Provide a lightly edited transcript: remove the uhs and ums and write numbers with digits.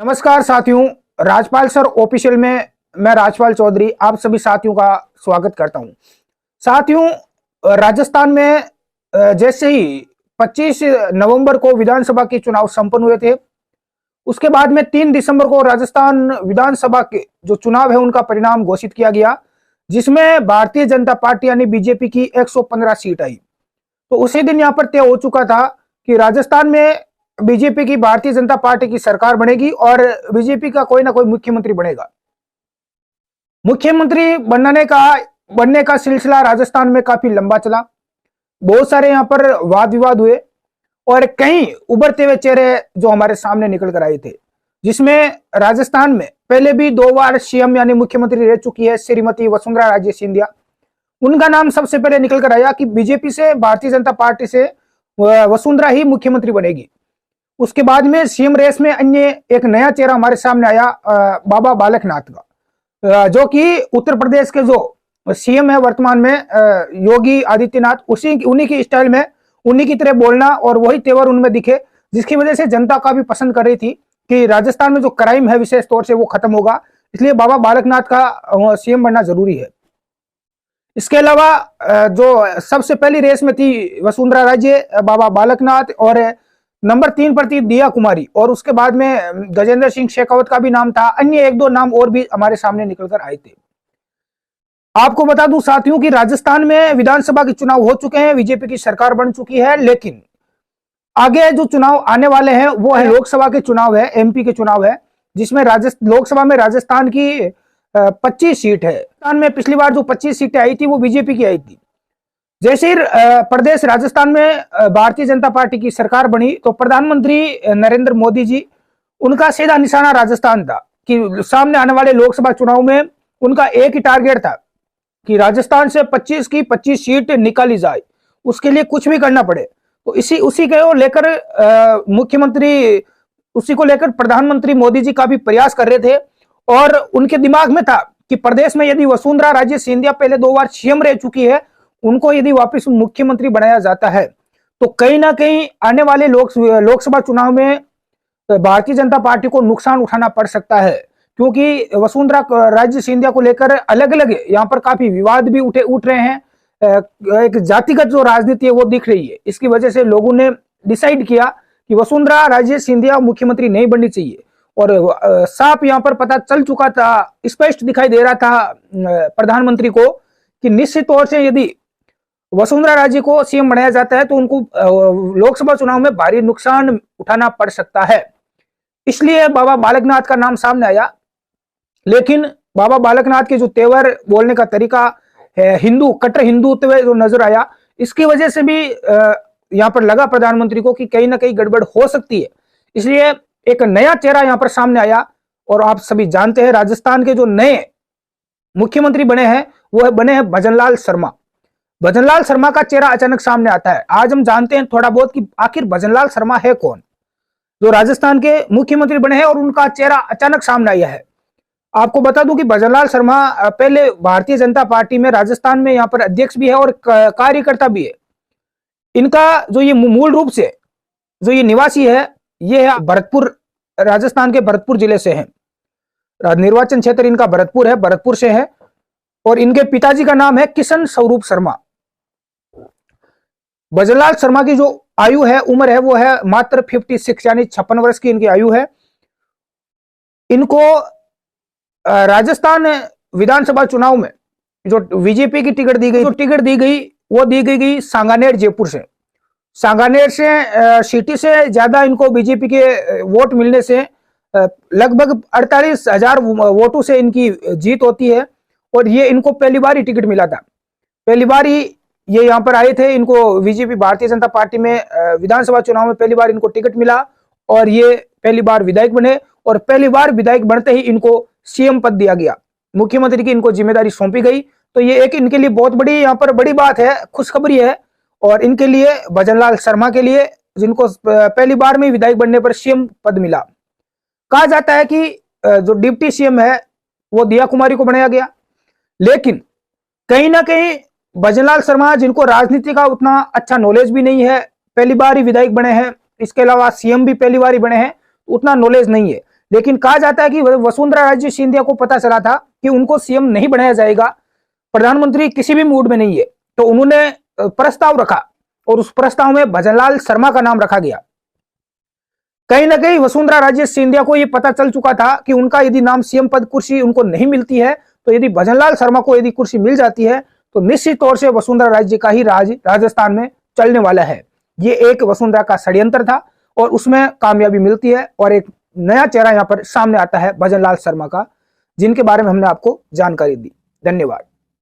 नमस्कार साथियों, Rajpal sir official में मैं राजपाल चौधरी आप सभी साथियों का स्वागत करता हूं। साथियों, राजस्थान में जैसे ही 25 नवंबर को विधानसभा के चुनाव संपन्न हुए थे, उसके बाद में 3 दिसंबर को राजस्थान विधानसभा के जो चुनाव है उनका परिणाम घोषित किया गया, जिसमें भारतीय जनता पार्टी यानी बीजेपी की 115 सीट आई। तो उसी दिन यहां पर तय हो चुका था कि राजस्थान में बीजेपी की भारतीय जनता पार्टी की सरकार बनेगी और बीजेपी का कोई ना कोई मुख्यमंत्री बनेगा। मुख्यमंत्री बनने का सिलसिला राजस्थान में काफी लंबा चला। बहुत सारे यहां पर वाद विवाद हुए और कई उभरते हुए चेहरे जो हमारे सामने निकल कर आए थे, जिसमें राजस्थान में पहले भी 2 बार सीएम यानी मुख्यमंत्री रह चुकी है श्रीमती वसुंधरा राजे सिंधिया। उनका नाम सबसे पहले निकल कर आया कि बीजेपी से, भारतीय जनता पार्टी से वसुंधरा ही मुख्यमंत्री बनेगी। उसके बाद में सीएम रेस में अन्य एक नया चेहरा हमारे सामने आया, बाबा बालकनाथ का, जो कि उत्तर प्रदेश के जो सीएम है वर्तमान में योगी आदित्यनाथ, उन्हीं की स्टाइल में उन्हीं की तरह बोलना और वही तेवर उनमें दिखे, जिसकी वजह से जनता काफी पसंद कर रही थी कि राजस्थान में जो क्राइम है विशेष तौर से वो खत्म होगा, इसलिए बाबा बालकनाथ का सीएम बनना जरूरी है। इसके अलावा जो सबसे पहली रेस में थी वसुंधरा राजे, बाबा बालकनाथ और नंबर 3 पर थी दिया कुमारी, और उसके बाद में गजेंद्र सिंह शेखावत का भी नाम था। अन्य 1-2 नाम और भी हमारे सामने निकल कर आए थे। आपको बता दूं साथियों कि राजस्थान में विधानसभा के चुनाव हो चुके हैं, बीजेपी की सरकार बन चुकी है, लेकिन आगे जो चुनाव आने वाले हैं वो है लोकसभा के चुनाव है, एमपी के चुनाव है, जिसमें लोकसभा में राजस्थान की 25 सीट है। राजस्थान में पिछली बार जो 25 सीटें आई थी वो बीजेपी की आई थी। जैसे ही प्रदेश राजस्थान में भारतीय जनता पार्टी की सरकार बनी तो प्रधानमंत्री नरेंद्र मोदी जी, उनका सीधा निशाना राजस्थान था कि सामने आने वाले लोकसभा चुनाव में उनका एक ही टारगेट था कि राजस्थान से 25 की 25 सीट निकाली जाए, उसके लिए कुछ भी करना पड़े। तो उसी को लेकर उसी को लेकर प्रधानमंत्री मोदी जी काफी प्रयास कर रहे थे और उनके दिमाग में था कि प्रदेश में यदि वसुंधरा राजे सिंधिया पहले 2 बार सीएम रह चुकी है, उनको यदि वापस मुख्यमंत्री बनाया जाता है तो कहीं ना कहीं आने वाले लोकसभा चुनाव में भारतीय जनता पार्टी को नुकसान उठाना पड़ सकता है, क्योंकि वसुंधरा राजे सिंधिया को लेकर अलग अलग यहाँ पर काफी विवाद भी उठ रहे हैं। एक जातिगत जो राजनीति है वो दिख रही है। इसकी वजह से लोगों ने डिसाइड किया कि वसुंधरा राजे सिंधिया मुख्यमंत्री नहीं बननी चाहिए, और साफ यहाँ पर पता चल चुका था, स्पष्ट दिखाई दे रहा था प्रधानमंत्री को कि निश्चित तौर से यदि वसुंधरा राजे को सीएम बनाया जाता है तो उनको लोकसभा चुनाव में भारी नुकसान उठाना पड़ सकता है। इसलिए बाबा बालकनाथ का नाम सामने आया, लेकिन बाबा बालकनाथ के जो तेवर, बोलने का तरीका है, कट्टर हिंदुत्व जो नजर आया, इसकी वजह से भी यहाँ पर लगा प्रधानमंत्री को कि कहीं ना कहीं गड़बड़ हो सकती है। इसलिए एक नया चेहरा यहाँ पर सामने आया, और आप सभी जानते हैं राजस्थान के जो नए मुख्यमंत्री बने हैं वो बने हैं भजनलाल शर्मा। भजनलाल शर्मा का चेहरा अचानक सामने आता है। आज हम जानते हैं थोड़ा बहुत कि आखिर भजनलाल शर्मा है कौन, जो राजस्थान के मुख्यमंत्री बने हैं और उनका चेहरा अचानक सामने आया है। आपको बता दूं कि भजनलाल शर्मा पहले भारतीय जनता पार्टी में राजस्थान में यहाँ पर अध्यक्ष भी है और कार्यकर्ता भी है। इनका जो ये मूल रूप से जो ये निवासी है, ये है भरतपुर, राजस्थान के भरतपुर जिले से है। निर्वाचन क्षेत्र इनका भरतपुर है, भरतपुर से है, और इनके पिताजी का नाम है किशन स्वरूप शर्मा। भजनलाल शर्मा की जो आयु है, उम्र है, वो है मात्र 56 यानी 56 वर्ष की इनकी आयु है। इनको राजस्थान विधानसभा चुनाव में जो बीजेपी की टिकट दी गई, वो दी गई सांगानेर जयपुर से। सांगानेर से सिटी से ज्यादा इनको बीजेपी के वोट मिलने से लगभग 48,000 वोटों से इनकी जीत होती है, और ये इनको पहली बार ही टिकट मिला था। पहली बार ही ये यहाँ पर आए थे, इनको बीजेपी भारतीय जनता पार्टी में विधानसभा चुनाव में पहली बार इनको टिकट मिला और ये पहली बार विधायक बने, और पहली बार विधायक बनते ही इनको सीएम पद दिया गया, मुख्यमंत्री की इनको जिम्मेदारी सौंपी गई। तो ये एक इनके लिए बहुत बड़ी यहाँ पर बड़ी बात है, खुशखबरी है। और इनके लिए, भजनलाल शर्मा के लिए, जिनको पहली बार में विधायक बनने पर सीएम पद मिला, कहा जाता है कि जो डिप्टी सीएम है वो दिया कुमारी को बनाया गया। लेकिन कहीं ना कहीं भजनलाल शर्मा, जिनको राजनीति का उतना अच्छा नॉलेज भी नहीं है, पहली बार ही विधायक बने हैं, इसके अलावा सीएम भी पहली बार ही बने हैं, उतना नॉलेज नहीं है, लेकिन कहा जाता है कि वसुंधरा राजे सिंधिया को पता चला था कि उनको सीएम नहीं बनाया जाएगा, प्रधानमंत्री किसी भी मूड में नहीं है, तो उन्होंने प्रस्ताव रखा और उस प्रस्ताव में भजनलाल शर्मा का नाम रखा गया। कहीं ना कहीं वसुंधरा राजे सिंधिया को यह पता चल चुका था कि उनका यदि नाम सीएम पद कुर्सी उनको नहीं मिलती है, तो यदि भजनलाल शर्मा को यदि कुर्सी मिल जाती है तो निश्चित तौर से वसुंधरा राजे का ही राज राजस्थान में चलने वाला है। ये एक वसुंधरा का षड्यंत्र था और उसमें कामयाबी मिलती है और एक नया चेहरा यहां पर सामने आता है भजनलाल शर्मा का, जिनके बारे में हमने आपको जानकारी दी। धन्यवाद।